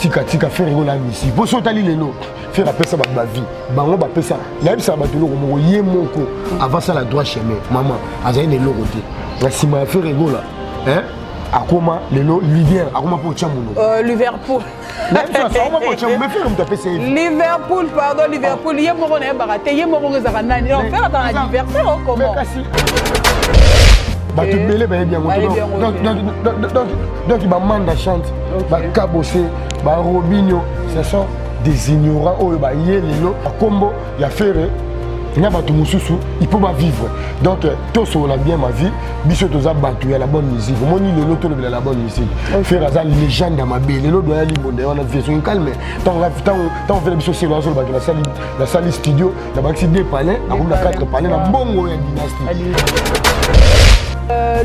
tika faire rigola ici pour sotali lelo faire appeler ça ba vie bango ba pesa la bisa ba tolo mo ye moko avant ça la droit chemin maman azayi lelo côté la sima faire rigola hein akoma lelo Livier akoma pour chamuno Liverpool Liverpool pardon Liverpool ye moko na baraté ye moko ngezaka nani non faire dans l'anniversaire comment bah tu belé bien donc il va manda chante bah cabossé bah Robinho ce sont des ignorants oh bah yé lelo combo il a fait il y a batu mususu il peut pas vivre donc tout ça on a bien ma vie biso toza batu ya la bonne musique mon ni lelo to la bonne musique faire ça légende à ma belle lelo doit aller monde on a version calme tant fait biso c'est la salle studio la baxi des palais on a 4 palais na bongo ya dynastie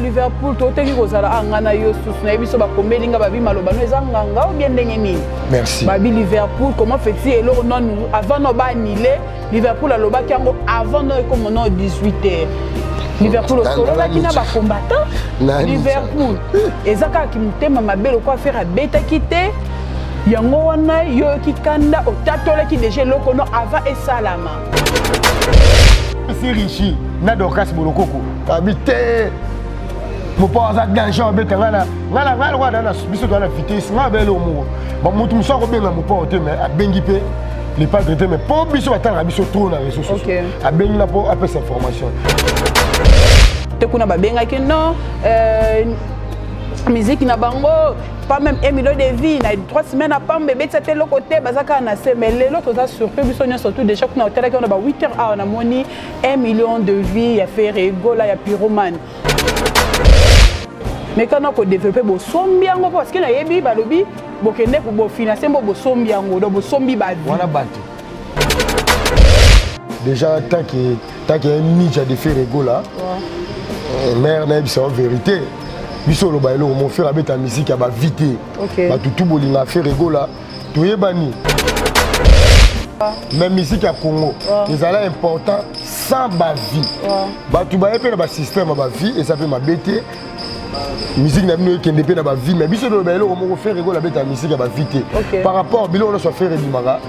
Liverpool toteki kozala angana yo susu na biso ba kombelinga ba bi malobano ezanganga ou bien ndenge nini merci babi Liverpool comment fait-il eloko non avant no ba annulé Liverpool alobaki yango avant no comme no 18h Liverpool osololaki na ba combattant Liverpool ezaka ki mutema mabelo kwa faire abetaki te yango wana yo kikanda otatolaki déjà eloko no avant esalama c'est riche na dokas bolokoko habité mon père a danger avec ngana na biso dans la vitesse nga belo mo ba mutu muso ko benga mo père mais a bengi pe les pas traité mais pour biso batanga biso trop na réseaux sociaux a bengi na pour appeler cette information te kuna ba benga que non musique na bango pas même 1 million de vies na 3 semaines à pas bébé c'était le côté bazaka na semele l'autre ça surpris biso surtout déjà kuna hôtel qui on a ba 8h on a moni 1 million de vies ya faire rigola ya pyromane mais quand on développer bo sombi yango parce que na yebi balobi bokende ko bo financer bo sombi yango do bo sombi ba vie wana batu déjà tant que un ninja de faire rigola mère na biso vérité biso lo bailo mon frère abeta musique ya ba vite ba tout bolinga faire rigola toyebani même musique à Congo ils allaient important sans ba vie ba tu ba epela ba système ba vie et ça fait ma bête musique na bino qui ndepé na ba vie mais biso lo bailo mo faire rigola beta musique ya ba vite par rapport bilo on soit faire dimara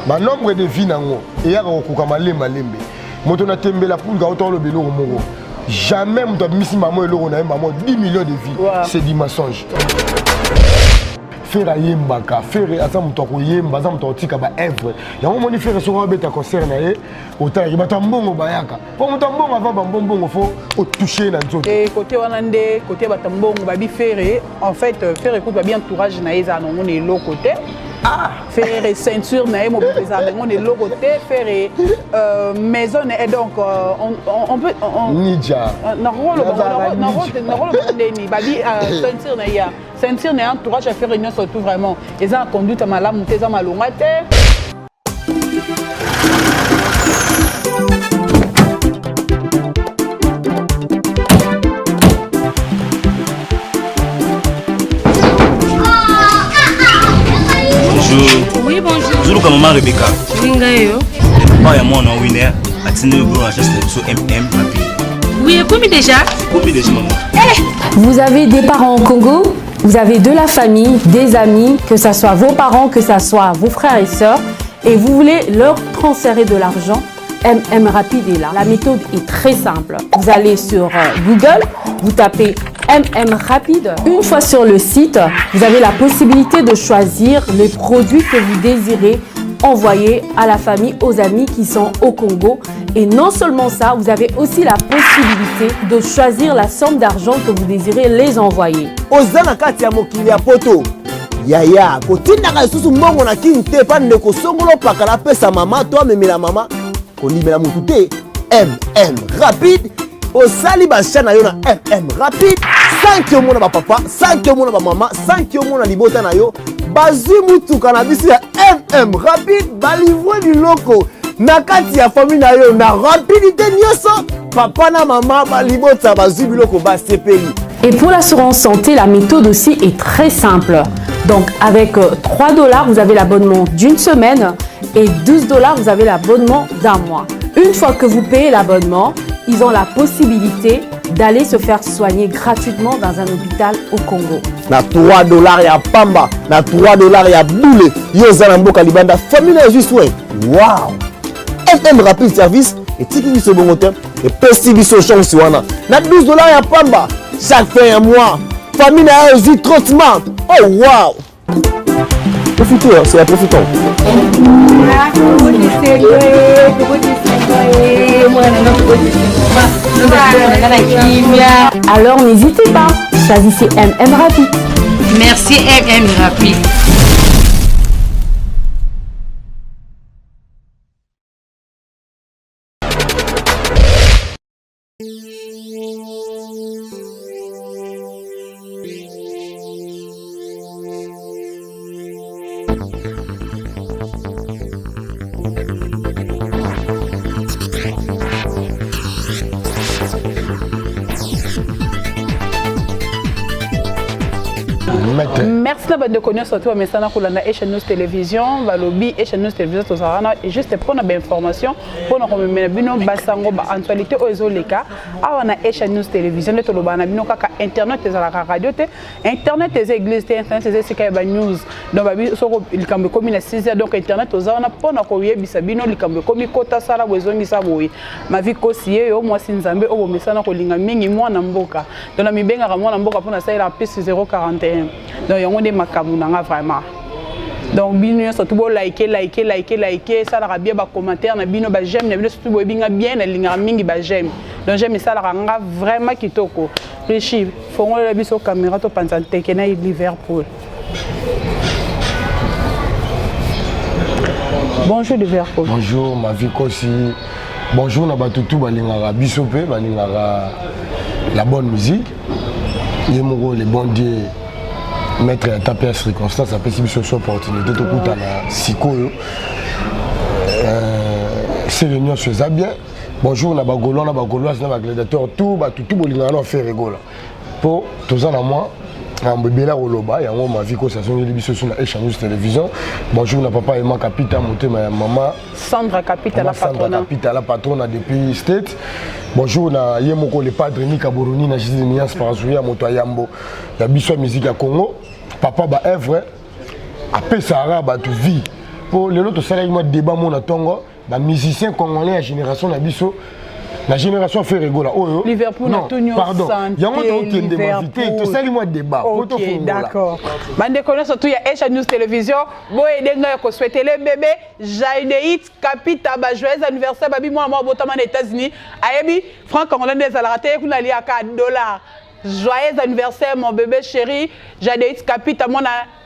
ba nombre de vie nango et ya ko kuka malembe moto na tembela pour ga auto lo bilo mo jamais mon misi maman et l'euro na maman 10 millions de vies c'est du mensonge faire yembaka faire asa muto ko yemba za muto tika ba œuvre ya mo ni faire so ko beta concert na ye otala ba tambongo bayaka po muto mbongo avant ba mbongo fo o toucher na nzoto et côté wana nde côté ba tambongo ba bi faire en fait faire écoute ba bien entourage na eza non on est l'autre côté faire ceinture na mo pesa on est l'autre côté faire maison et donc on peut ninja na rolo ni ba bi ceinture na ya ceinture na entourage à faire une surtout vraiment ils ont conduite à malamu teza malonga te Oui, bonjour. Bonjour, comme maman Rebecca. Pas à moi, non, winner. Attendez le bureau à chaque sur MM Rapide. Oui, combien déjà? Combien déjà, maman? Vous avez des parents au Congo, vous avez de la famille, des amis, que ce soit vos parents, que ce soit vos frères et sœurs, et vous voulez leur transférer de l'argent. MM Rapide est là. La méthode est très simple. Vous allez sur Google, vous tapez MM Rapide. Une fois sur le site, vous avez la possibilité de choisir les produits que vous désirez envoyer à la famille, aux amis qui sont au Congo. Et non seulement ça, vous avez aussi la possibilité de choisir la somme d'argent que vous désirez les envoyer. Ozana kati ya mokili ya poto. Yaya, kotinda susu mbongo na kinte pa ndeko songolo pakala pesa mama to memela mama. Konibela mutu te. MM Rapide. Osali basha na yo na MM Rapide. 5 yo mona ba papa, 5 yo mona ba mama, 5 yo mona libota na yo. Bazui mutuka na bisi ya MM Rapide ba livrer du loco. Na kati ya famille na yo na rapidité nyoso. Papa na maman ba libota bazui biloko ba sepeli. Et pour l'assurance santé, la méthode aussi est très simple. Donc avec 3 $, vous avez l'abonnement d'une semaine et 12 $, vous avez l'abonnement d'un mois. Une fois que vous payez l'abonnement, ils ont la possibilité d'aller se faire soigner gratuitement dans un hôpital au Congo. Na $3 ya pamba, na $3 ya boule. Yo zalambo kalibanda famille ya soin. Wow! MM Rapide Service et tiki biso bongote et pesi biso chance wana. Na $12 ya pamba chaque fin de mois. Famille na yo traitement. Oh wow! Profitez, c'est la profitant. Alors n'hésitez pas, choisissez MM Rapide. Merci MM Rapide. Merci de connaître surtout mais ça pour la HNews télévision, va lobby HNews télévision tout ça et juste pour une information pour nous remettre bino basango ba actualité aux leka a na HNews télévision le toloba na bino kaka internet ezala ka radio te internet les églises te internet les sika ba news donc ba soko likambe komi na 6h donc internet ozana pour na ko yebisa bino likambe komi kota sala bozongi sa boye ma vie kosiye yo moi sinzambe o bomesana ko linga mingi mwana mboka donc na mibenga ka mwana mboka pour na ça il a plus 041 donc yango de makamuna vraiment donc bino surtout bo liker ça la bien ba commentaire na bino ba j'aime na bino surtout bo binga bien na linga mingi ba j'aime donc j'aime ça la nga vraiment kitoko richi fongo la biso caméra to panza tekena Liverpool. Bonjour Liverpool. Bonjour ma vie aussi. Bonjour na batutu balinga biso pe balinga la bonne musique. Yemoro les bons dieux mettre à taper à circonstance, ça peut être une opportunité de tout à la Sikoyo. C'est réunion sur Zabien. Bonjour, on a Bagolo, on a Bagoloise, on a Gladiateur, tout bolingano fait rigolo. Pour tous en moi, un bébé là au loba, et en ma vie, ça sonne les bisous sur la HNews télévision. Bonjour, on a papa et ma capita, monté ma maman. Sandra Capita, la patronne. Sandra Capita, la patronne depuis State. Bonjour, na Yemoko le padre Nika Boroni, na Jésus Nias Parazuya, Motoyambo, la bisou musique à Congo. Papa ba œuvre après Sahara ba tu vie pour les autres salaire moi débat mon tongo ba musicien congolais la génération na biso la génération fait rigola oh Liverpool non pardon il y a un qui de m'inviter tout ça moi débat OK d'accord bande connaît surtout il y a HNews télévision boy denga ko souhaiter le bébé Jaideit Capita ba joyeux anniversaire babi moi botama aux États-Unis ayebi franc congolais des alaraté kuna li aka $. Joyeux anniversaire mon bébé chéri, Jaideit Capita, mon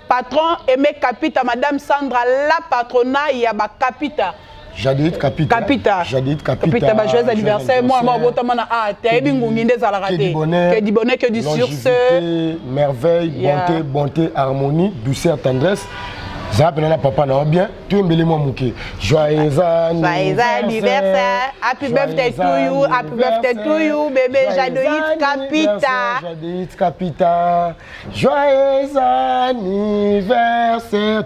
patron Aimé Capita, madame Sandra, la patrona, il y a Capita. Jaideit Capita. Jaideit Capita. Capita, joyeux anniversaire, moi, t'es bingouni des alaratés. Que du bonheur, que du succès. Merveille, bonté, harmonie, douceur, tendresse. Zapena papa na bien, tu embellis moi mouké. Joyeux anniversaire. Happy birthday to you. Happy birthday to you, bébé Jaideit Capita. Jaideit Capita. Joyeux anniversaire.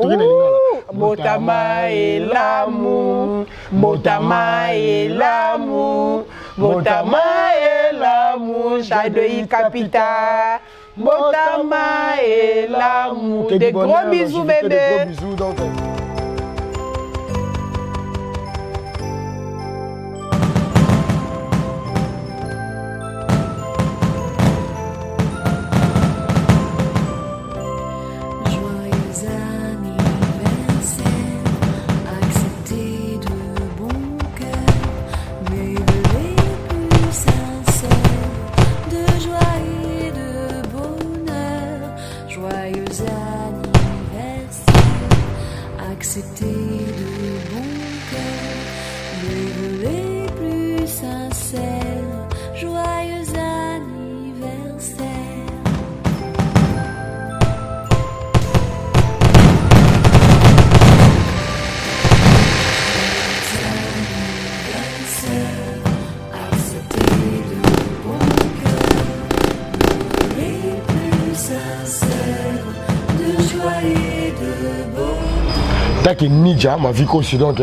Botama et l'amour. Botama et l'amour. Botama et l'amour. Jaideit Capita. Botama et l'amour. Des gros bisous, bébé. Des gros bisous, donc. Acceptez de bon cœur mes vœux les plus sincères. Joyeux anniversaire. Acceptez de bon cœur mes vœux les plus sincères. De joie et de bonheur. tant que Nidja ma vie aussi donc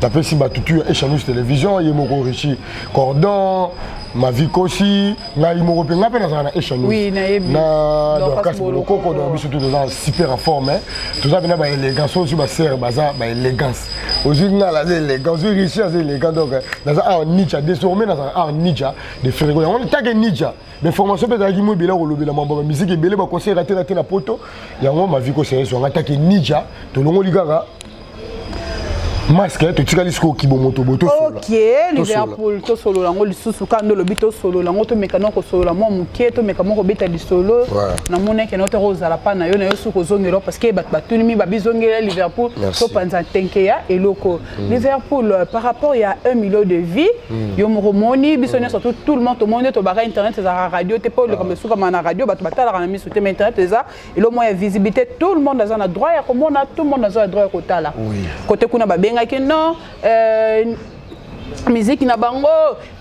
d'après si batutu échange télévision yemoko richi cordon ma vie aussi na yemoko pe ngapena ça na échange oui na Dorcas Bolokoko donc surtout dans super en forme tout ça bina ba élégance aussi ba serre baza ba élégance aujourd'hui na la élégance richi assez élégant donc dans un Nidja désormais dans un Nidja de Ferrego on tant que Nidja mais formation peut être mobile au lobby la mamba musique et belé ba conseil raté na poto yango ma vie aussi so ngata ke Nidja to longo ligara masque to tikali sko ki bomoto boto solo OK Liverpool to solo lango lisusu kando lobi to solo lango to mekano ko solo mo mukie to mekamo ko beta li solo na mona ke no to rozala pa na yo suko zongelo parce que batuni mi babizongela Liverpool to panza tenkeya eloko Liverpool par rapport il y a 1 million de vies yo moromoni bisonne surtout tout le monde au monde to bara internet za radio te pas le comme suka na radio batala na mi sur internet za ilo moya visibilité tout le monde a na droit ya komona tout le monde a droit ya kotala côté kuna babe que non, musique na bango,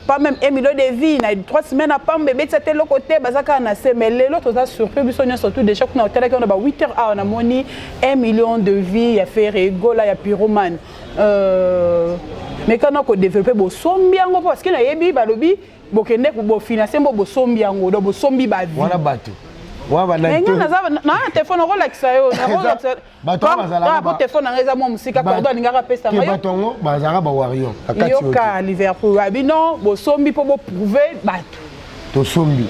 pas même 1 million de vies, na 3 semaines à pas bébé c'était le côté bazaka na semele l'autre ça surpris bisonne surtout déjà qu'on a hôtel qu'on a 8 heures on a moni 1 million de vies, il y a Ferrego là, il y a Pyromane. Mais quand on a développé bo sombiango parce que na yebi balobi bokende ko financer bo sombiango do bo sombi ba vie. Voilà bateau. Ouais, na téléphone relaxa yo na relaxa ba téléphone ngeza mo musika cordon ngaka pesa yo batongo bazara ba warion akati yo ka Liverpool abino bo sombi po bo prouver bato to sombi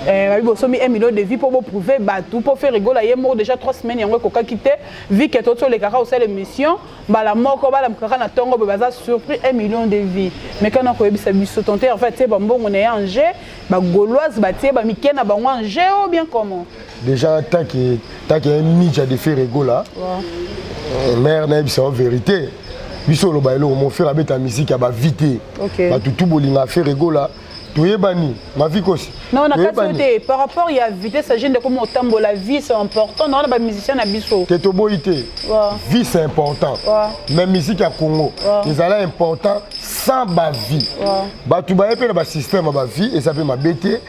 bo sombi 1 million de vies po bo prouver bato pour faire rigola ye mort déjà 3 semaines yango ko ka quitter vi que toto le kaka au sel émission bala moko bala mkaka na tongo be baza surpris 1 million de vies mais quand on ko yebisa biso tonté en fait c'est bon on est en jeu ba gauloise ba tie ba mikena ba en jeu ou bien comment déjà tant que un Nidja de Ferrego là mère na bisa vérité biso lo ba elo mon frère abeta musique ya ba vite ba tout bolinga Ferrego là toyebani ma vie aussi non na kati par rapport il y a vitesse ça gêne de comment tambo la vie c'est important non ba musicien na biso te to boité vie c'est important même musique à Congo ils allaient important sans ba vie ba tu ba epela ba système ba vie et ça fait ma bêté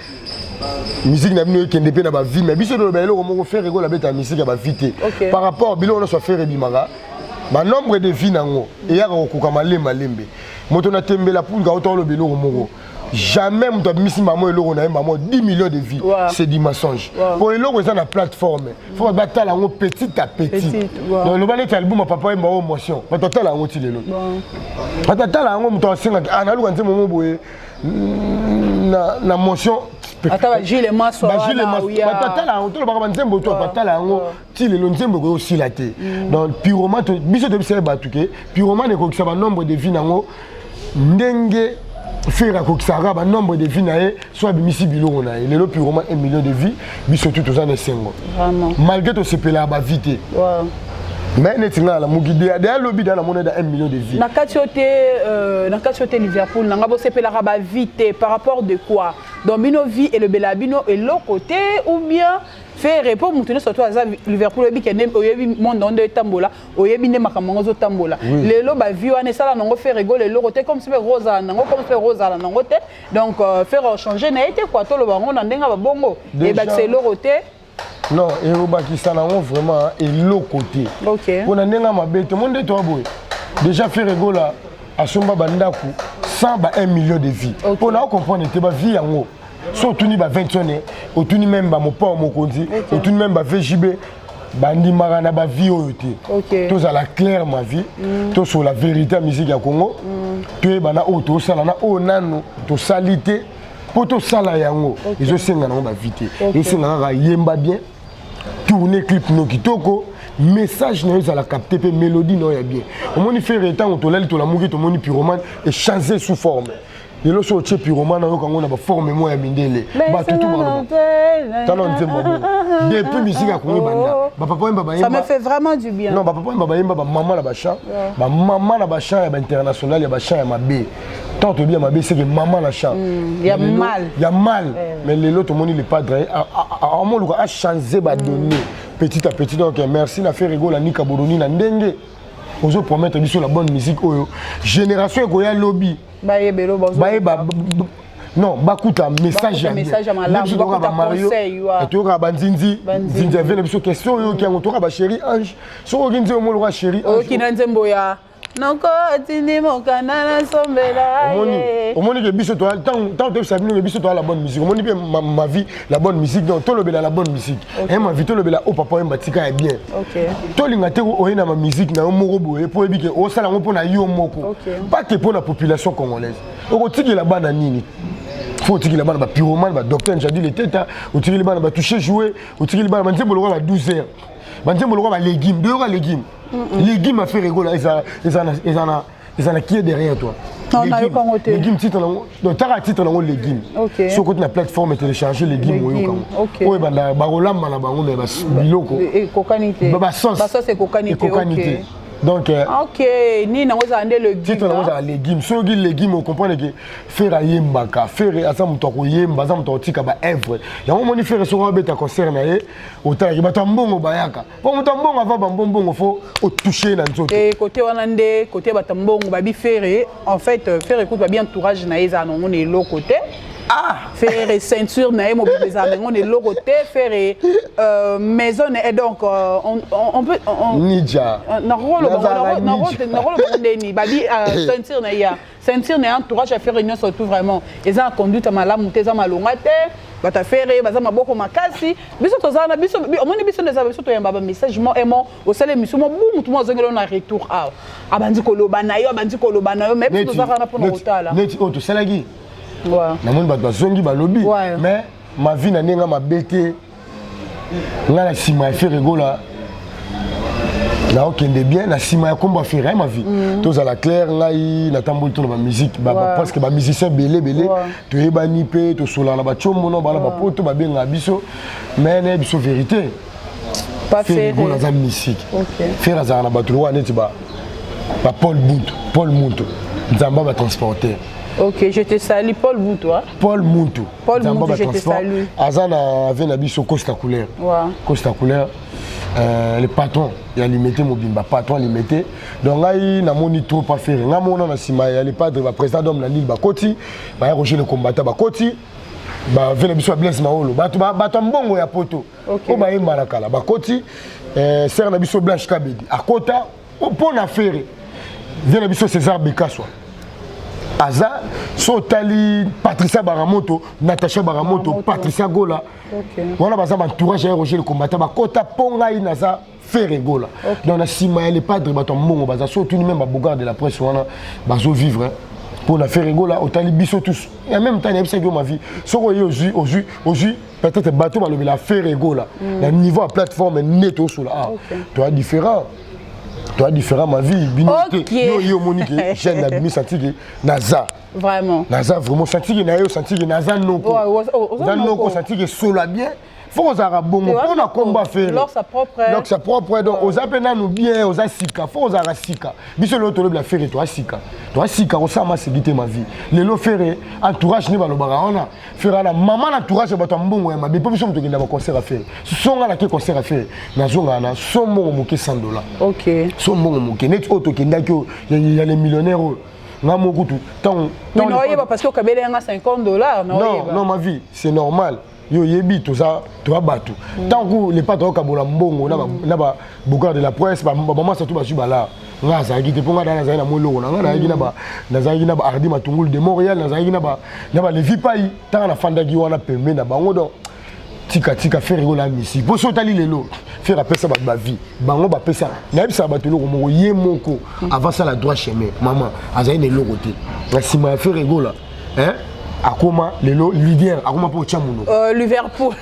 musique na bino kende pe na ba vie mais biso lo ba elo ko faire rigola beta musique ya ba vite par rapport bilo on soit faire bimanga ba nombre de vie nango et ya ko ka malembe moto na tembela pour ga auto lo bilo moko jamais on doit missi maman eloko na maman 10 millions de vies c'est du mensonge pour eloko ça na plateforme faut battre la petit à petit donc le ballet album papa et maman motion batata la ngoti lelo batata la ngo mto asinga ana luka nzemo moboye na motion ata Gilles Maso batala on to ba nzembo to batala ngo ti lelo nzembo ko osila te donc pyromane biso de bisa batuke pyromane ko kisa ba nombre de vies nango ndenge faire à ba nombre de vies nae soit bimisi biloko na lelo pyromane 1 million de vies biso tout ça na sengo malgré to sepela ba vite mais netinga la mugide ya lobby dans la monnaie de 1 million de vies na katiote Liverpool nanga bo sepela ba vite par rapport de quoi donc bino vie et le belabino et l'autre côté ou bien faire pour monter surtout à Liverpool bi kende oyebi monde onde tambola oyebi ne makambo zo tambola lelo ba vie wana sala nango faire rigoler l'autre côté comme c'est rosa nango comme c'est rosa nango te donc faire changer na été quoi to lo bango na ndenga ba bongo et ba c'est l'autre côté non et au Pakistan on vraiment et l'autre côté on a ndenga mabe tout monde to boy déjà faire rigoler à somba bandaku 100 ba 1 million de vies pour na comprendre te ba vie yango so tuni ba 20 sonné o tuni même ba mopa mokonzi o tuni même ba VJB bandi marana ba vie oyote to za la claire ma vie to sur la vérité musique ya Congo to bana o to sala na o nanu to salité pour to sala yango izo senga na ba vite et senga ga yemba bien tourner clip no kitoko message na za la capter pe mélodie no ya bien o moni faire temps to lali to la mugi to moni pyromane et changer sous forme et le so che pyromane yo kango na ba forme mo ya mindele ba tutu ba talon nzembo depuis musique ya Congo banda ba papa mbaba ça me fait vraiment du bien non ba papa mbaba yemba ba maman na ba chant ba maman na ba chant ya ba international ya ba chant ya mabe tant bien mabe c'est que maman na chant il y a mal mais les autres moni le padre à mon a changé ba donner petit à petit donc merci na fait rigola ni kaboroni na ndenge ozo promettre biso la bonne musique oyo génération ko ya lobby non bakuta message ya malamu bakuta conseil wa toka banzinzi nzinzi vient biso question yo ki ngotoka ba chéri ange soko kinzi mo lo chéri ange okina nzembo ya noko atindi mokana na sombela omoni ke biso to tant de sabino ke biso to la bonne musique omoni bien ma vie la bonne musique donc to lobela la bonne musique et ma vie to lobela o papa yemba tika est bien OK to linga te o ina ma musique na moko boye po ebike o sala ngo pona yo moko pas que pour la population congolaise o tiki la bana nini faut tiki la bana ba pyromane ba docteur j'ai dit les têtes o tiki la bana ba toucher jouer o tiki la bana nzembo lo ba 12h banzembo lo ba légumes deux légumes légumes à faire rigoler ils en a qui est derrière toi légumes titre donc t'as titre dans légumes sur côté la plateforme télécharger légumes oyo oui banda ba rolamba na bango mais ba biloko et cocanité ba sauce c'est cocanité donc OK ni nango za ande le titre nango za légumes so gi légumes on comprend que faire yembaka faire asa muto ko yemba za muto tika ba œuvre ya mo moni faire so beta concert na ye otala ki bato mbongo bayaka po muto mbongo ava ba mbongo fo o toucher na nzoto et côté wana nde côté bato mbongo ba bi faire en fait faire écoute ba bien entourage na eza nango ne lo côté faire ceinture na ye mobiliser on est lo côté faire maison et donc on peut Nidja na rolo ni babi ceinture na ya ceinture na entourage à faire réunion surtout vraiment ils ont conduite malamu teza malonga te bata faire baza maboko makasi biso tozana biso omoni biso ndeza biso to yamba ba message mo emo au sale mission mo bu mutu mo zongelo na retour abandi koloba na yo mais biso tozana na pona otala net auto salagi ouais na mon bato zongi ba lobby mais ma vie na nenga ma bête ngala sima fait rigola na okende bien na sima ya komba faire ma vie toza la claire ngai na tamboli to na musique parce que ba musicien belé to yebani pe to sola na ba chombo no bala ba poto ba benga biso mais na biso vérité pas faire rigola za musique faire za na ba to wa neti ba Paul Muntu nzamba ba transporter. OK, je te salue Paul Muntu. Paul Muntu, je te salue. Azana avait nabiso Costa Couleur. Costa Couleur. Le patron, il a limité Mobimba, patron limité. Donc il n'a moni trop pas faire. Nga mona na sima il pas de président d'homme la Lille Bakoti, ba Roger le combattant Bakoti. Ba vena biso Blaise Maolo. Ba mbongo ya poto. O ba yemba la kala Bakoti. Ser na biso Blanche Kabedi. Akota pour na faire. Vena biso César Bekaswa. Aza, Sotali, Patricia Baramoto, Natacha Baramoto, Patricia Gola. On a besoin d'entourage à Roger le combattant. Kota Ponga Inaza, Ferre Gola. Donc, la Sima, les padres, Baton Mongo, Baza, surtout même à Bougar de la presse, on a Bazo vivre. Pour la Ferre Gola, Otali Bisso tous. Et en même temps, il y a ma vie. Si on est au jus, peut-être bateau, la Ferre Gola. Le niveau à plateforme est net au sol. Tu as différent. Toi différent ma vie yo Monique jeune admis senti que Naza vraiment senti que nayo senti que Naza noko senti que sola bien faut aux arabongo pour na combat faire leur sa propre donc aux appena nous bien aux asika faut aux arasika biso le tolo la faire toi sika au sama sécurité ma vie le lo faire entourage ni balobara ona faire la maman entourage bato mbongo ya mabe biso mto kenda ba concert à faire songa la ke concert à faire na zonga na somo moke $100 OK somo moke net auto kenda ko il y a les millionnaires nga mokutu tant parce que kabele nga $50 non ma vie c'est normal yo yebi toza batu tant que les patrons kabola mbongo na ba Bougar de la presse ba maman surtout ba subala nga za gite ponga dana za na molongo nga na yina ba na za yina ba Ardi Matungulu de Montréal na za yina ba le vipai tant na fandagi wana pembe na bango donc tika faire rigola misi po so tali lelo faire appeler ça ba vie bango ba pesa na bisa ba tolo ko ye moko avant ça la droit chemin maman azayi ne lokote na sima faire rigola akoma lelo leader akoma po chamuno Liverpool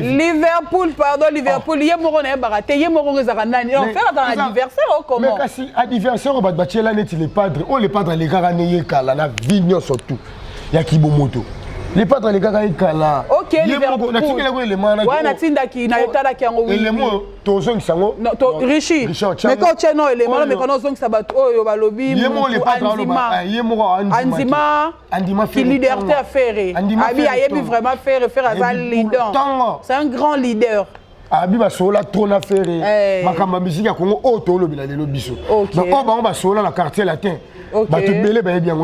Liverpool pardon Liverpool ye moko na barate ye moko ngeza nani en faire dans l'anniversaire comment mais kasi anniversaire ba bachela neti les padres les gars na ye kala na vignon surtout ya kibomoto les padres les gars kala OK Liverpool na tikela ko le mana wana tindaki na yotala kiango oui le mo tozong sango to Rishi mais quand tu no le mana mais quand ozong sabat oyo balobi Andima qui leader te faire abi ayebi vraiment faire azal leader c'est un grand leader abi basola trop na faire makamba musique ya Congo auto lo bila lelo biso donc on basola na quartier latin bato belé ba bien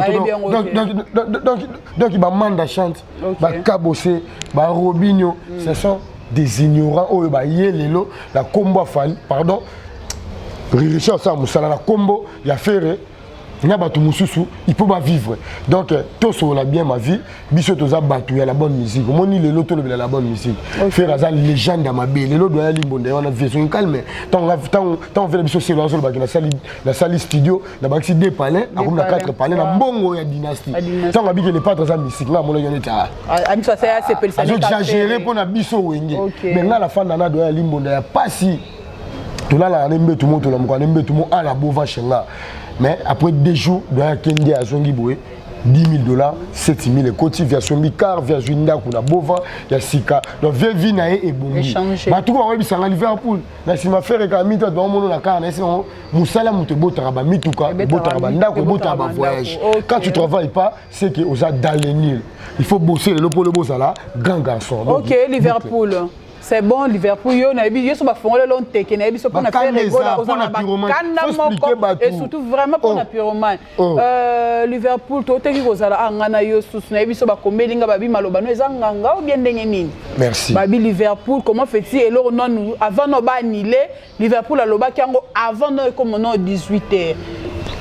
donc ba manda chante ba kabosé ba Robinho ce sont des ignorants oyo ba yelelo la combo pardon Richard ça musala la combo ya faire nya bato mususu il peut pas vivre donc tout sur la bien ma vie biso toza bato ya la bonne musique moni lelo to la bonne musique faire za légende à ma belle lelo doya limbonde wana version calme tant fait biso c'est l'ensemble ba la salle studio na ba ci deux palais akum na quatre palais na mbongo ya dynastie tant ba bike les patres za musique na mona yone ta ami ça c'est personnel exagéré pour na biso wenge mais na la fin na doya limbonde ya pasi tout là la nembe tout monde la mko nembe tout monde à la bova chenga. Mais après 2 jours, dans la Kenya à Zongi Boué, $10,000, 7,000 et côté version Mikar, version Inda, kuna Bova, ya Sika. Donc vieux vinae et bongi. Bah tout va bien à Liverpool. Là si ma frère est à mita dans mon la carne, c'est on musala mute botaraba mituka, botaraba ndako botaraba voyage. Quand tu travailles pas, c'est que aux a dans les Nil. Il faut bosser le pour le boss là, grand garçon. OK, Liverpool. C'est bon, Liverpool, yo na bi yo so ba fongole long teke na bi so pour na faire les goals aux et surtout vraiment pour na pyromane. Liverpool to teki ko zala ngana yo susu na bi so ba komelinga ba bi maloba no ezanganga ou bien ndenge nini. Merci. Ba bi Liverpool comment fait-il alors non avant no ba annuler Liverpool aloba kango avant no comme non 18h.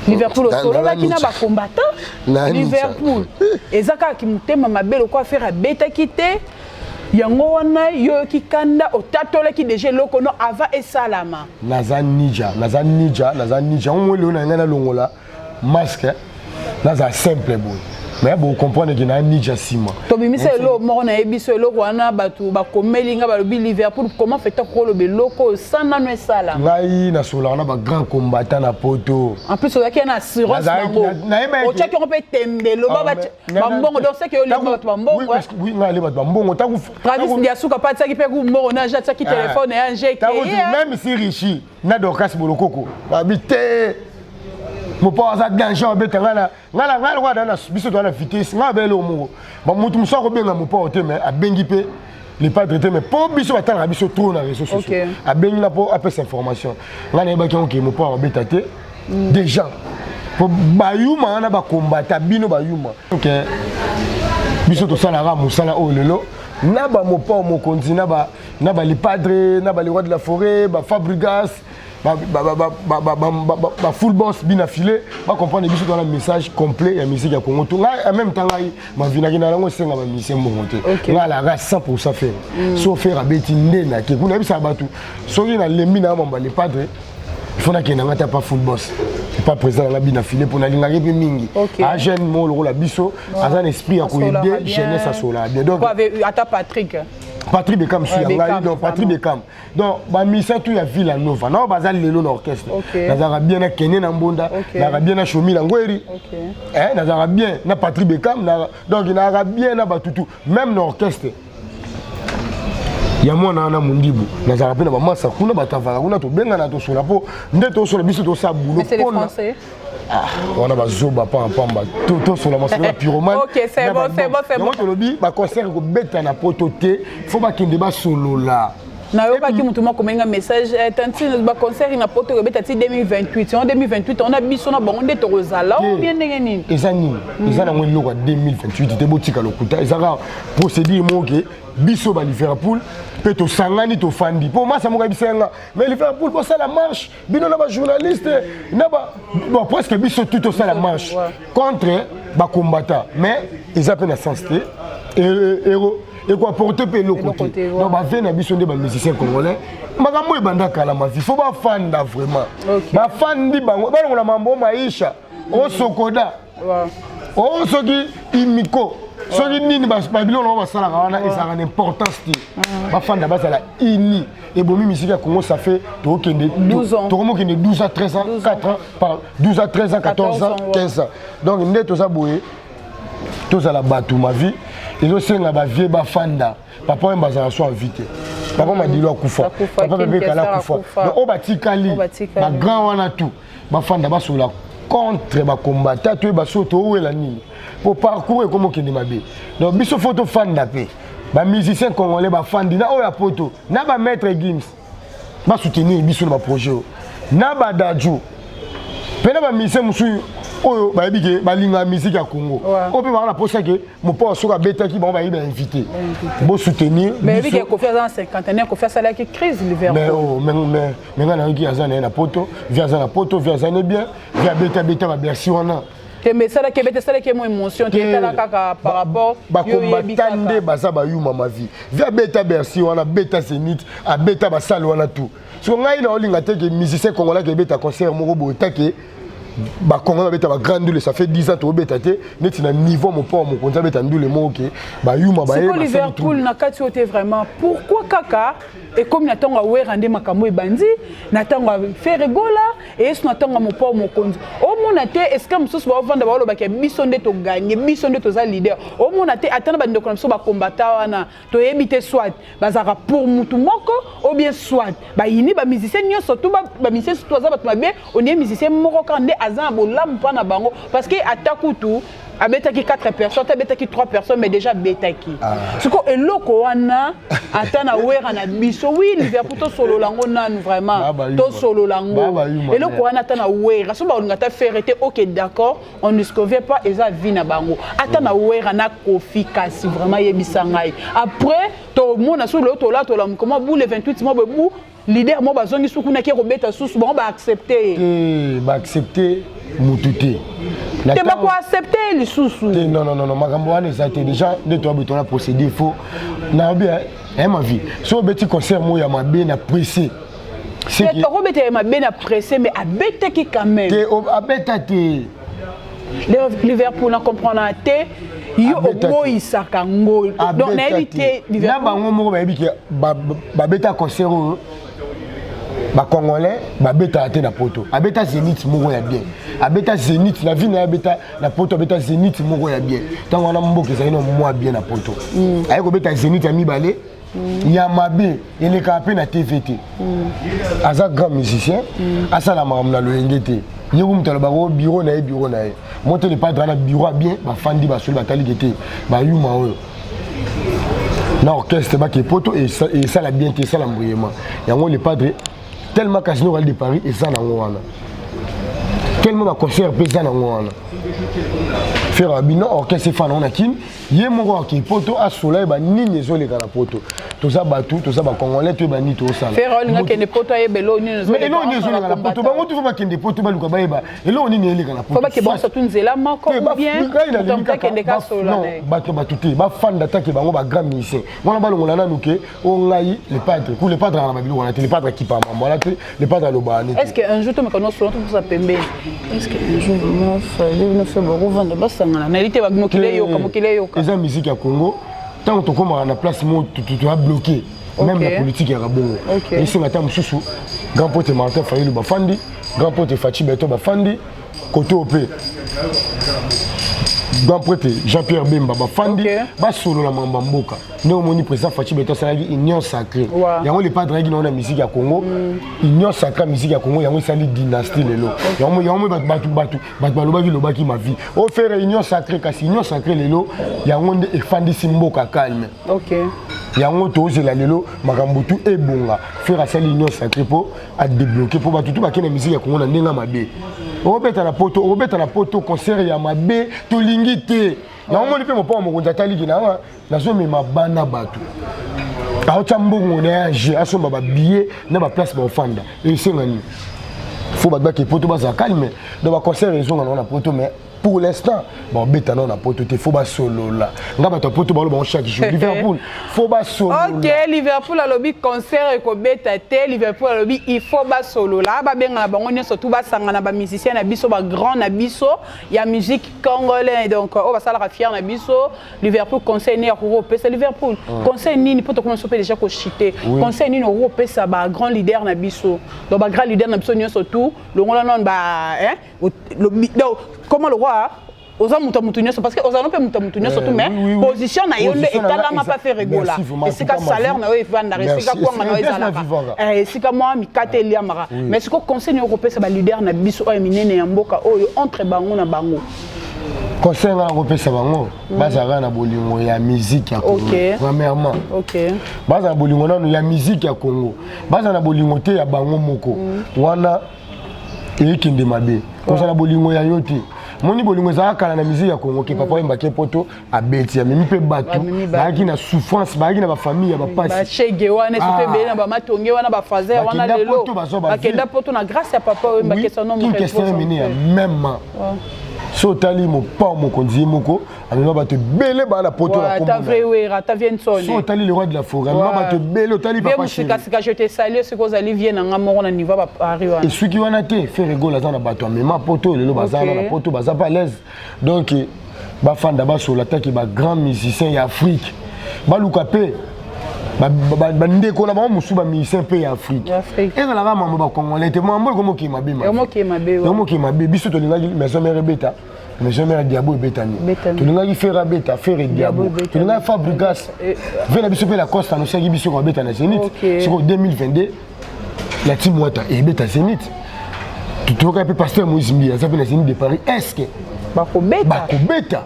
Liverpool au solo là qui n'a pas combattant. Liverpool ezaka ki mutema mabelo quoi faire à beta quitter. Yango wana yo kikanda otatola ki déjà lokono avant et salama naza ninja on mo na ngana longola masque naza simple boy mais bon comprendre que na ninja sima to bimise lo mo na ebiso lo wana batu ba komelinga ba lobi Liverpool comment fait ko lo beloko sana no salama ngai na sola na ba grand combattant na poto en plus on a qui na assurance bango o check on peut tembelo ba mbongo donc c'est que yo le ba mbongo oui ngai le ba mbongo ta ku tradition dia suka pa tsaki pe ku mbongo na ja tsaki téléphone ya njeke même si richi na dokas bolokoko ba bité mon père a danger à bête ngala kwa dana biso to na vitesse ngaba le omo ba mutu muso ko benga mon père te mais a bengi pe les pas traité mais pour biso batala biso trop na réseaux sociaux a bengi na pour apes information ngana ba ki mon père beta te des gens pour bayuma na ba combattre bino bayuma OK biso to sala ra musala o lelo na ba mon père mo continue na ba les padres na ba les rois de la forêt ba Fabregas full boss bien affilé va comprendre biso dans le message complet ya musique ya Congo tout en même temps ma vie na kina lango senga ba mission monté nga la ra 100% faire so faire abeti ndena ke kuna bisa batu so na lembi na mamba les padres il faut na kina ngata pas full boss pas présent la bien affilé pour na linga ke mingi a jeune mo lo la biso a un esprit à ko aider jeunesse à sola bien donc ata Patrick Beckham sur donc Patrick Beckham donc ba mission tout ya Villanova non bazali lelo na orchestre nazara bien na Kené na Mbonda nazara bien na Chomi na Ngweri nazara bien na Patrick Beckham donc nazara bien na batutu même na orchestre ya mwana na mundibu nazara pe na ba masa kuna batavara kuna to benga na to sola po nde to sola biso to sa boulot pona on a bazoba pa pamba tout sur la machine la pyromane. OK, c'est bon. Donc lobby ba concert ko beta na pototé, faut ba kende ba solo là. Na yo ba ki mutu mako menga message tanti ba concert na poto ko beta ti 2028. En 2028 on a biso na bango nde to rozala ou bien ndenge nini. Ezani, ezana ngwe loko 2028 te botika lokuta. Ezaka procédure mo ke biso ba Liverpool peut to sangani to fandi pour moi ça mo bisenga mais Liverpool pour ça la marche bino na ba journaliste na ba bon presque biso tout ça la marche contre ba combattant mais ils appellent la sensité et quoi porter pe le côté donc ba vena biso nde ba musicien congolais makambo e banda kala ma vie faut ba fanda vraiment ba fandi bango ba la mambo maisha o sokoda o soki imiko soki nini babilo na basala wana ezaka une importance te bafanda bazala ini et bomi musique ya Congo ça fait tokende 12 ans tokende 12 à 13 ans 4 ans par 12 à 13 ans 14 ans 15 ans donc nde toza boye tozala batu ma vie ils osenga ba vie bafanda papa mbazala so invité papa madilo akufa papa bebe kala kufa donc o batikali ba grand wana tout bafanda basola contre ba combattant to basoto wela nini pour parcourir comme okende mabe donc biso photo fan d'appé ba musicien congolais ba fandi na oya poto na ba maître Gims ba soutenir biso na projet na ba Dadju pena ba musicien musu oyo ba yebike ba linga musique ya Congo o pe ba na posa ke mo po soka beta ki ba yiba invité bo soutenir mais yebike ko faire dans cinquantenaire ko faire ça là qui crise l'hiver mais ngana ki azana na poto via azana poto via azana bien via beta ba merci wana mais ça là qui beta ça là qui mon émotion qui est là kaka par rapport ba combatande baza ba yuma ma vie via beta merci wana beta Zénith a beta ba salle wana tout so ngai na olinga te ke musicien congolais ke beta concert moko bo take ba Congo beta ba grandule ça fait 10 ans to beta te neti na niveau mon port mon konza beta ndule moke ba yuma ba e Liverpool na kati ote vraiment pourquoi kaka et comme natonga we rande makambo e bandi natonga faire rigola et est natonga mon port mon konza o mona te est ce que mususu ba vanda ba loba ke biso nde to gagner biso nde to za leader o mona te atana ba ndeko na biso ba combattant wana to ebite soit bazaka pour mutu moko ou bien soit ba yini ba musicien nyonso to ba musicien to za ba to mabe on est musicien moko kande azan bolam pana bango parce que atakutu abetaki 4 personnes abetaki 3 personnes mais déjà betaki siko eloko wana atana wera na biso oui Liverpool to solo lango nanu vraiment to solo lango eloko wana atana wera so ba on ngata faire été OK d'accord on ne se convient pas eza vie na bango atana wera na Kofi Kasi vraiment yebisa ngai après to mona so lo to la comment bou le 28 mois bou leader mo bazongi sukuna ki robeta susu bon ba accepter mututé te ba ko accepter les susu non makambo wana ça été déjà de toi beton la procédé faut na bien ma vie so beti concert mo ya mabe na pressé c'est que robeta ya mabe na pressé mais abeta ki quand même abeta te Liverpool na comprendre te yo boy sakango donc na éviter Liverpool na bango moko ba yebiki ba beta concert ba congolais ba beta te na poto abeta Zénith moko ya bien abeta Zénith la vie na beta na poto abeta Zénith moko ya bien tant wana mboka ça ino moi bien na poto ayi ko beta Zénith ya mibale ya mabe ele ka pe na TVT aza grand musicien asala makamna lo engete yego mutalo ba bureau na ye monte le padre na bureau bien ba fandi ba solo ba tali gete ba yuma oyo na orchestre ba ke poto et ça la bien ça la bruyement yango le padre tellement Casino Royal de Paris et ça na wana tellement ma concert pesa na wana faire abino orchestre fan on a kin ye moko ki poto a soleil ba nini zo le kana poto to za batu to za ba congolais to ba ni to sala faire on nga poto ye belo ni zo mais elo ni zo le kana poto ba moto ba kende poto ba luka ba eba elo ni le kana poto ba ke bon surtout nzela mako bien donc ka kende ka solo non bato batuté ba fan d'attaque bango ba grand musicien wana ba longola na nuke o ngai le padre ku le padre na ba bilo wana te le padre qui parle moi là le padre lo ba ni est-ce que un jour to me connais solo pour ça pembe est-ce que un jour moi ne fait beaucoup vendre ba sangana na lité ba mokile yo eza musique ya Congo tant que comme na place mo tu as bloqué même la politique ya Rabongo et c'est ngata mususu grand pote Martin Fayulu ba fandi grand pote Fachi Beto ba fandi côté OP grand pote Jean-Pierre Bemba ba fandi ba solo la mamba mboka ne omoni président Fachi Beto ça dit union sacrée yango le padre qui na musique ya Congo union sacrée musique ya Congo yango sali dynastie lelo yango batu lobaki ma vie o faire union sacrée kasi union sacrée lelo yango nde efandi simboka calme yango tozela lelo makambo tu ebonga faire sali union sacrée pour a débloquer pour batu tout bakena musique ya Congo na ndenga mabe obeta na poto concert ya mabe to lingite yango lipe mo pa mo konzatali kina nazo mema bana batu aota mbongo na je asomba ba billet na ba place ba ofanda et sengani faut ba ke poto ba za calme do ba concert ezonga na poto mais pour l'instant bon beta non na poto te faut ba solo là ngaba to poto ba lo chaque jour Liverpool faut ba solo OK Liverpool a lobby concert ko beta te Liverpool a lobby il faut ba solo là ba benga bango nyonso tout ba sanga na ba musicien na biso ba grand na biso ya musique congolais donc o ba sala fier na biso Liverpool conseil ni Europe c'est Liverpool conseil ni poto commencer déjà ko chiter conseil ni Europe ça ba grand leader na biso donc ba grand leader na biso nyonso tout le ngona non ba comment le roi oza mutu nyonso parce que oza non pe mutu nyonso tout mais position na yo etalama pas faire rigola et c'est ka salaire na yo evanda c'est ka kwanga na yo ezalaka c'est ka moi mikate liamara mais c'est ko conseil européen ça ba leader na biso o minene ya mboka oyo entre bango na bango conseil nga kopesa bango bazaka na bolingo ya musique ya Congo premièrement baza na bolingo nanu ya musique ya Congo baza na bolingo te ya bango moko wana ekinde mabe koza na bolingo ya yo te moni bolingo ezalaka kala na musique ya Congo ke papa oyembaki poto abeti amemi mpe bato bazalaki na souffrance bazalaki na bafamille ya bapasi bashege wana esupe ebele na bamatonge wana bafazer wana lelo bakenda poto na grâce ya papa oyembaki sono mokesemene ya même so tali mopa mokonzi moko amema bato ebele baa na poto na komona so tali le roi de la forêt amema bato ebele otali papa chéri je te salue soki ozali vie na nga moko na niveau bapari wana esuki wana te faire egole aza na bato amema poto lelo baza na poto baza pas à l'aise donc bafanda basola taki bagrand musicien ya Afrique baluka mpe bandeko na bango mosusu bamusicien mpe ya Afrique ezalaka mambo bakongolais te mambo ekomokima be biso tolingaki maison mère ebeta maison mère diabo ebetani tolingaki fera beta fere diabo tolingaki fabrigas ve na biso mpe la costa nosaki biso kobeta na Zénith siko 2022 la team wata ebeta Zénith totoka mpe pasteur Moïse Mbi aza mpe na Zénith de Paris estce bakobeta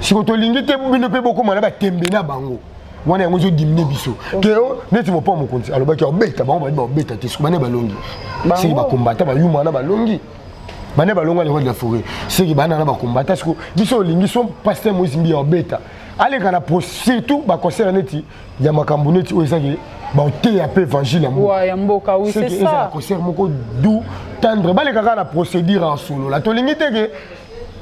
siko tolingi te bino mpe bokoma na batembe na bango wana yango ezodimine biso keo neti mopa mokonzi alobaki obeta bango bali baobeta te soki bane balongi seki bakombata bayuma wana balongi bane balongi le roi de la forêt seki bana na bakombata siko biso olingi so pasteur Moïse Mbi obeta aleka na surtout baconcert neti ya makambo neti oyo ezaki baoteya mpe évangile ya mboka oui c'est ça concert moko doux tendre balekaka na procédure en solo la tolingi te ke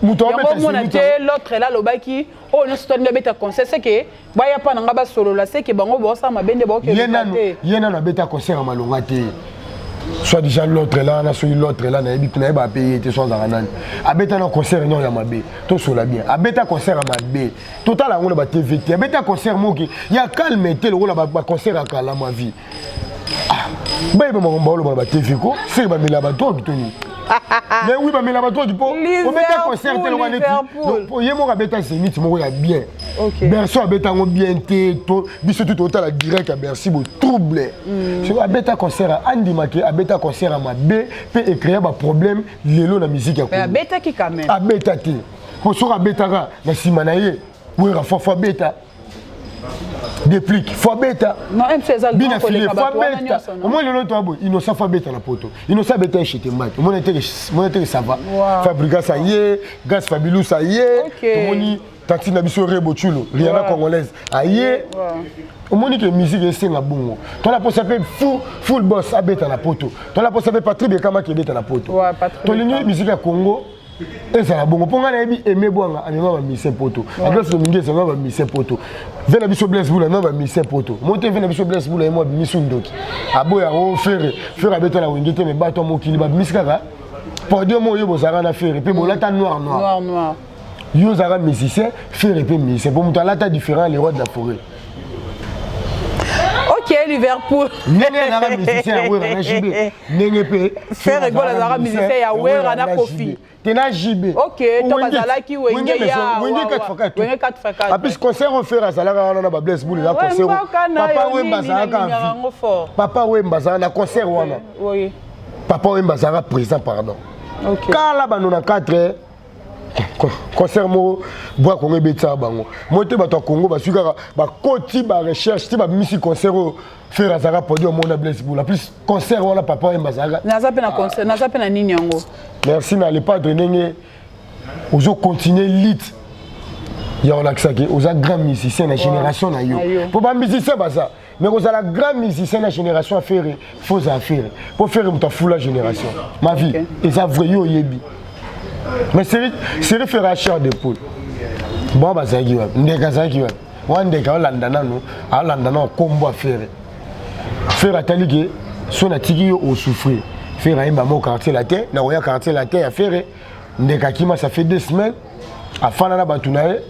l'autre là lobaki oh non c'est beta concert c'est que baya pa nanga ba solo là c'est que bango bosa mabende ba okende yena na beta concert malonga te soit déjà l'autre là na so l'autre là na ebi na ba payer te so za nani abeta na concert non ya mabe to sola bien abeta concert mabe total la ngona ba TVT abeta concert moki ya calme te le ba concert akala ma vie ah ba ibe mo mbolo ba TV ko c'est ba mila ba to kitoni mais oui, mais là-bas, tu peux. On met un concert, tu es un bêta Zénith, mon gars, bien. Berceau a bêta bien, tu tout total direct à Bercy, vous trouble. C'est un bêta concert à Andy Maké, un bêta concert à ma B, peut créer un problème, l'élo la musique. Un bêta qui quand même. Un bêta qui. Pour ça, un bêta, la Simanaye, oui, il faut faire bêta. Déplique, faut bêta. Non, MC Zal, bien affilié, faut bêta. Au moins, le temps, il ne sait pas bêta la poto. Il ne sait pas bêta chez Tembat. Au moins, ça va. Fabrica, ça y est. Gaz Fabilou, ça y est. Tout le monde, Tati Nabiso Rebochulo, Rihanna congolaise, aïe. Au moins, que la musique est un bon. Toi, la poste s'appelle Full Boss à bêta la poto. Toi, la poste s'appelle Patrick Bekama qui est bêta la poto. Toi, la musique à Congo. Et ça la bongo ponga na ebi aimé boanga amema ba mise poto adresse le mingi ça va mise poto vena biso bless bula na ba mise poto monte vena biso bless bula mo misu ndoki aboya o faire abeta la wingete me bato mo kili ba miskaka podium mo yo bozara na faire pe bolata noir yo zara musicien faire pe musicien pour muta lata différent les rois de la forêt. Ok, Liverpool. Nene zara musicien ouais na JB nene pe faire rigolo zara musicien ya ouais na Kofi. Tena JB. Ok, to bazala ki wenge ya. Wenge 4x4. Wenge 4x4. Apis concert on fait azala wana na ba bless boule na concert. Papa Wemba zaka en Papa Wemba zaka na concert wana. Oui. Papa Wemba zaka présent pardon. OK. Quand là ba na 4 concert mo bois Congo betsa bango. Moté ba to Congo ba sukaka ba koti ba recherche ti ba misi concert faire azaka podium mona bless boule. Apis concert wana Papa Wemba zaka. Naza pe na concert, naza pe na nini yango. Merci na le pas de nenge ozo continuer lit ya on accès aux grand musicien la génération na yo pour ba musicien baza mais aux la grand musicien la génération à faire faut à faire pour faire muta fula génération ma vie et ça vrai yo yebi mais c'est faire à chair de poule bon baza ki wa ndeka za ki wa ndeka landana no a landana kombo faire atali que son atiki yo au souffrir faire un bamo quartier latin na oya quartier latin à faire ndeka kima ça fait 2 semaines à fana na batunae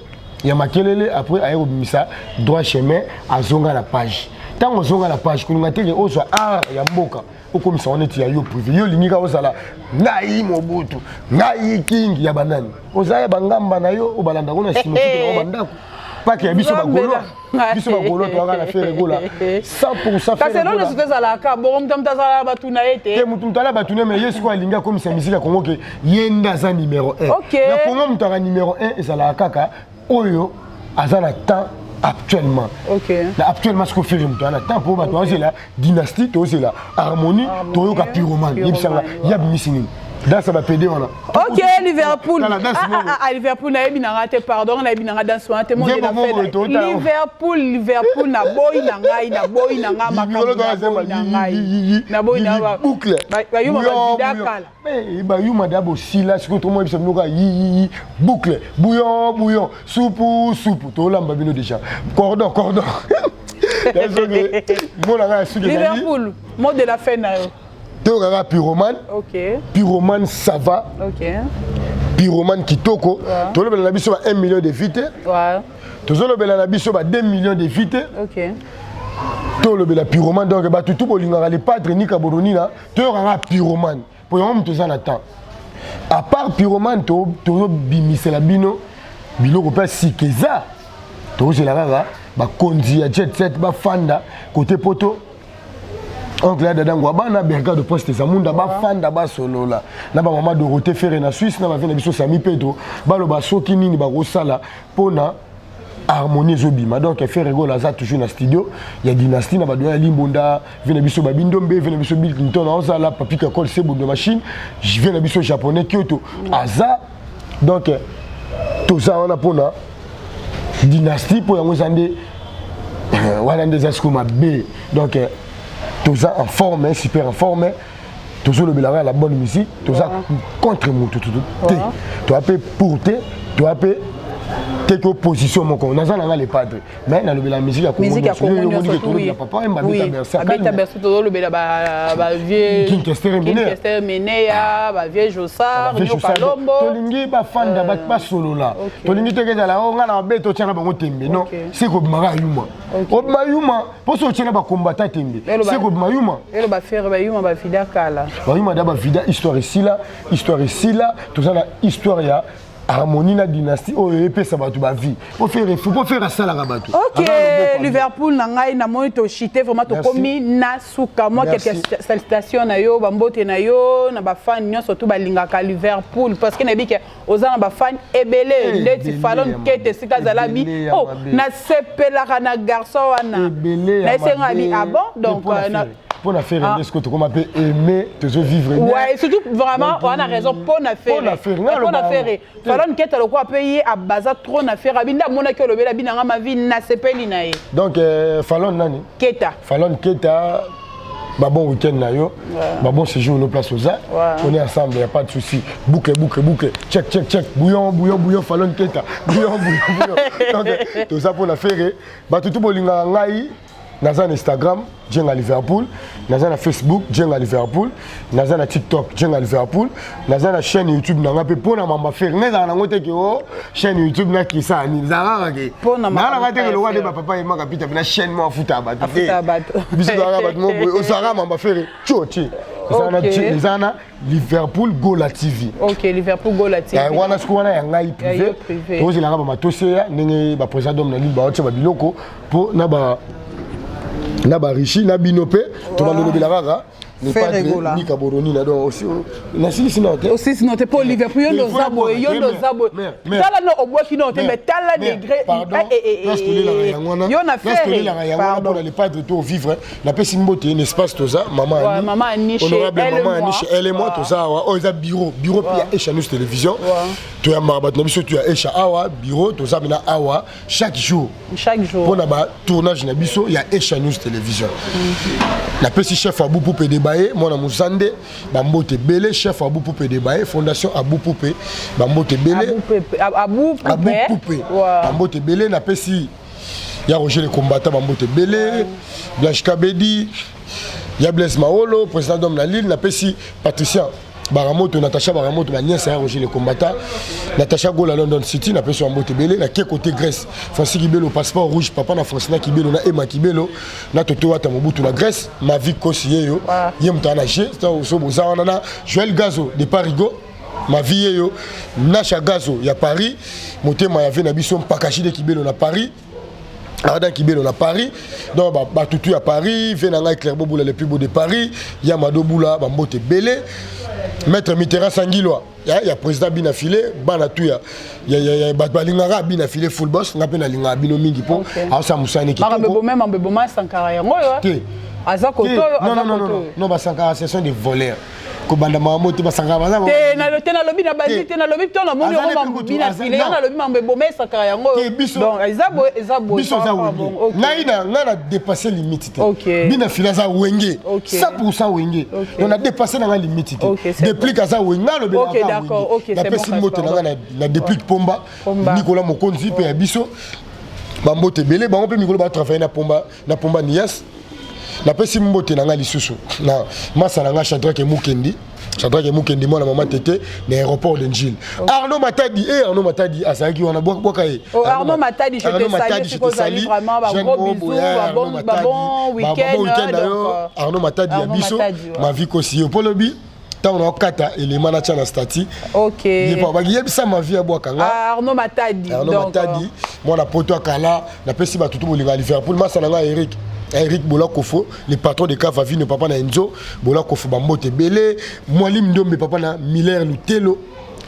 ya makelele après ayo bimisa droit chemin azonga la page tant azonga la page kuninga teke ozo ya mboka okomisa oneti ya yo privé yo lingika osala ngai mobutu ngai king ya banani ozaya bangamba na yo obalanda kona sima tuko bandako pas que biso bagolo biso bagolo to aka na faire regola 100% parce que là le soutien la ka bon mtamtazala batuna été te mutu mtala batuna mais yesko alinga comme c'est musique ya Congo que yenda za numéro 1 na Congo mutaka numéro 1 ezala kaka oyo azana temps actuellement. Ok. Là, actuellement, ce qu'on fait, on a temps pour battre. C'est la dynastie, c'est la harmonie, c'est la pyromane. Il y a missing. Là, ça va péder. Ok, Liverpool. Liverpool, n'a pas raté, pardon, on a bien dans son témoin de la fête. Liverpool, na boy nangai, na boy nanga na boy nanga boucle. Bah, yo ma vidakala. Mais bah yo madame aussi là, ce que tout le monde dit, boucle, bouillon, soupe. Tout là, on déjà. Cordon. Liverpool, mot de la fête. Théoura pyromane. Ok. Pyromane ça va. Ok. Pyromane kitoko. Tout le monde a biso 1 million de vite. Ouais. Tout le monde a biso 2 millions de vite. Ok. Tout le monde pyromane donc ba tout pour linga les padres ni kaboroni là. Théoura pyromane. Pour yon tout ça attend. À part pyromane to bimise la bino biloko pa sikeza. To c'est la rara ba kondi ya jet set ba fanda côté poto. Oncle Dadangwa bana berga de poste zamunda ba fanda ba solo la na ba mama Dorothée Ferré na Suisse na ba vena biso Sami Pedro ba lo ba soki nini ba rosala pona harmonie zobima donc faire rigola za toujours na studio ya dynastie na ba doya limbonda vena biso ba bindombe vena biso Bill Clinton na ozala papi ka kol sebo de machine je viens na biso japonais Kyoto aza donc toza on a pona dynastie pour yango zande wala ndeza skuma B donc tous en forme, super en forme, tous le belare la bonne musique, tous contre moi, tout. Tu as pu porter, tu as pu quelque opposition, mon on a les padres. Mais dans la musique, musique à Congo, oui. Papa, oui. Abeta berceau, tout le belare, ba vieux. Kinchester Menea, ba vieux Jossard, Rio Palombo. Tolingi ba fanda ba solo là. Tolingi te que la on a beto tiana ba ngotembe non. C'est comme Marayuma. Obayuma, pour ce tiana ba combattant tembe. C'est comme Mayuma. Et ba faire ba yuma ba vida kala. Ba yuma da ba vida histoire ici là, tout ça la histoire ya harmonie la dynastie oh épée ça va tout ba vie faut faire ça la rabato. OK, Liverpool na ngai na moi to chité vraiment to komi na suka moi quelques salutations na yo ba mbote na yo na ba fan nyo surtout ba lingaka Liverpool parce que na bi ke ozana ba fan ebele ndeti falon kete sika zalabi oh na sepela na garçon wana na sengali ah bon donc pour la faire ce que tu m'appelles aimer te vivre ouais surtout vraiment on a raison pour la faire falon kete le quoi payer à baza trop na faire abinda mona ke lobela binanga ma vie na sepeli na ye donc falon nani keta bah bon week-end na yo bah bon séjour nos places aux on est ensemble y a pas de souci boucle check bouillon falon keta bouillon donc tout ça pour la faire bah tout bolinga ngai naza na Instagram jenga Liverpool naza na Facebook jenga Liverpool naza na TikTok jenga Liverpool naza na chaîne YouTube na ngape pona mamba faire neza na ngote ke o chaîne YouTube na kisa ni zara ke pona mamba na ngate ke lo wade ba papa e maka pita na chaîne mo futa ba biso zara ba mo o zara mamba faire chochi zana Liverpool Gola TV. OK, Liverpool Gola TV. Wana sikuwana ya ngai privé to zilanga ba matosea ndenge ba président na liba otsa ba biloko po na ba richi na binope to ba lobela rara ni padre ni kaboroni na donc aussi na sisi note aussi note pour Liverpool yo zabo tala no obwaki note mais tala degré yo na faire pardon les padres to vivre na pesi mbote un espace to za maman Aniche elle et moi to za o za bureau pia Esha News télévision to ya marabat na biso to ya Esha awa bureau to za na awa chaque jour pour na ba tournage na biso ya Esha News télévision na pesi chef Abou Poupé Debaye mona Muzande bambote belé chef Abou Poupé Debaye fondation Abou Poupé bambote belé Abou Poupé bambote belé na pesi ya Roger le combattant bambote belé Blanche Kabedi ya Blaise Maolo président d'homme la Lille na pesi Patricia Baramoto Natacha Baramoto ma nièce ya Roger le combattant Natacha Gola London City na pesi bambote belé na ke côté Grèce Francis Kibelo passeport rouge papa na Francina Kibelo na Emma Kibelo na Toto Wata Mobutu na Grèce ma vie kosiye yo yem tana je so bozana na Joël Gazo de Parigo ma vie yo Nacha Gazo ya Paris motema ya na biso mpakashi de Kibelo na Paris Ardan Kibelo na Paris donc ba tutu à Paris venanga Claire Boula le plus beau de Paris ya Madoboula ba mbote belé maître Mitterrand Sangiloa ya président bina filé bana tu ya balingara bina filé full boss ngape na linga bino mingi po asa musani ki Marabebo même en bebo ma Sankara yango yo Azako non ba Sankara ce sont des voleurs ko banda mamoto ba Sankara baza te na lobi na bandi te na lobi to na moni ngo bina filé na lobi mambebo me Sankara yango donc ezabo biso za wenge na dépasser limite bina filé za wenge 100% wenge on a dépassé na limite depuis que ça wenge na lobi OK d'accord OK c'est bon c'est moto na depuis Pomba Nicolas Mokonzi pe biso bambote belé bango pe mikolo ba travailler na Pomba Nias na pesi mbote na nga lisusu na masala nga Shadrack Mukendi mwana mama tete na aéroport de Njil Arnaud Matadi asaki wana boka e Arnaud Matadi je te salue vraiment ba gros bisous ba bon week-end Arnaud Matadi ya biso ma vie kosi polobi tant on a kata élément na tcha na stati OK il pas ba yebisa ma vie aboka nga Arnaud Matadi mwana poto akala na pesi ba tutu bolinga Liverpool masala nga Eric Bolakofo, le patron de Cavavi, ne papa na Enzo, Bolakofo Bambote Belé, Mwalim Ndombe papa na Miller Lutelo,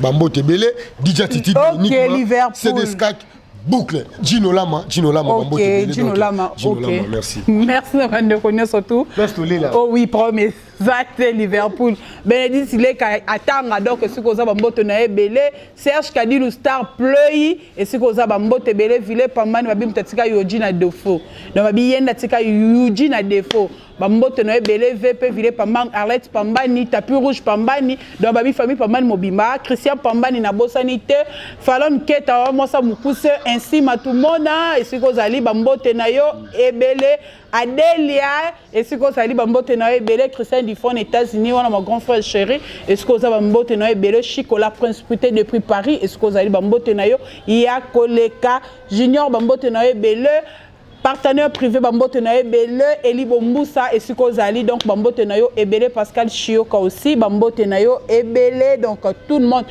Bambote Belé, DJ Titi, Liverpool, Cdskak, Boucle, Gino Lama, Bambote Belé. Gino Lama, merci. Merci de connaître surtout. Oh oui, promis. Zate Liverpool. Benedict Silek atanga donc ce que ça Bambote na Belé, Serge Kadilou Star Pleuy et ce que ça Bambote Belé Ville Pamani babim tatika Yoji na défaut. Donc babi yenda tika Yoji na défaut. Bambote na Belé VP Ville Pamang Arlette Pambani Tapis Rouge Pambani donc babi famille Pambani Mobimba Christian Pambani na Bosanité Fallon Keta Mosa Mukuse ainsi Matumona et ce que ça li Bambote na yo Ebele Adélia et ce que ça li Bambote na yo Ebele Christian Difon États-Unis on a mon grand frère chéri et ce que ça Bambote na yo Ebele Chicola Principauté depuis Paris et ce que ça li Bambote na yo Ia Koleka Junior Bambote na yo Ebele partenaire privé Bambote na Ebele Eli Bomboussa et Sukozali donc Bambote na yo Ebele Pascal Chioka aussi Bambote na yo Ebele donc tout le monde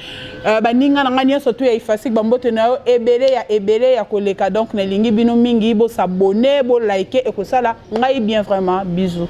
baninga na ngania surtout ya ifasik Bambote na yo Ebele ya koleka donc na lingi bino mingi bo s'abonner bo liker et que ça là ngai bien vraiment bisous.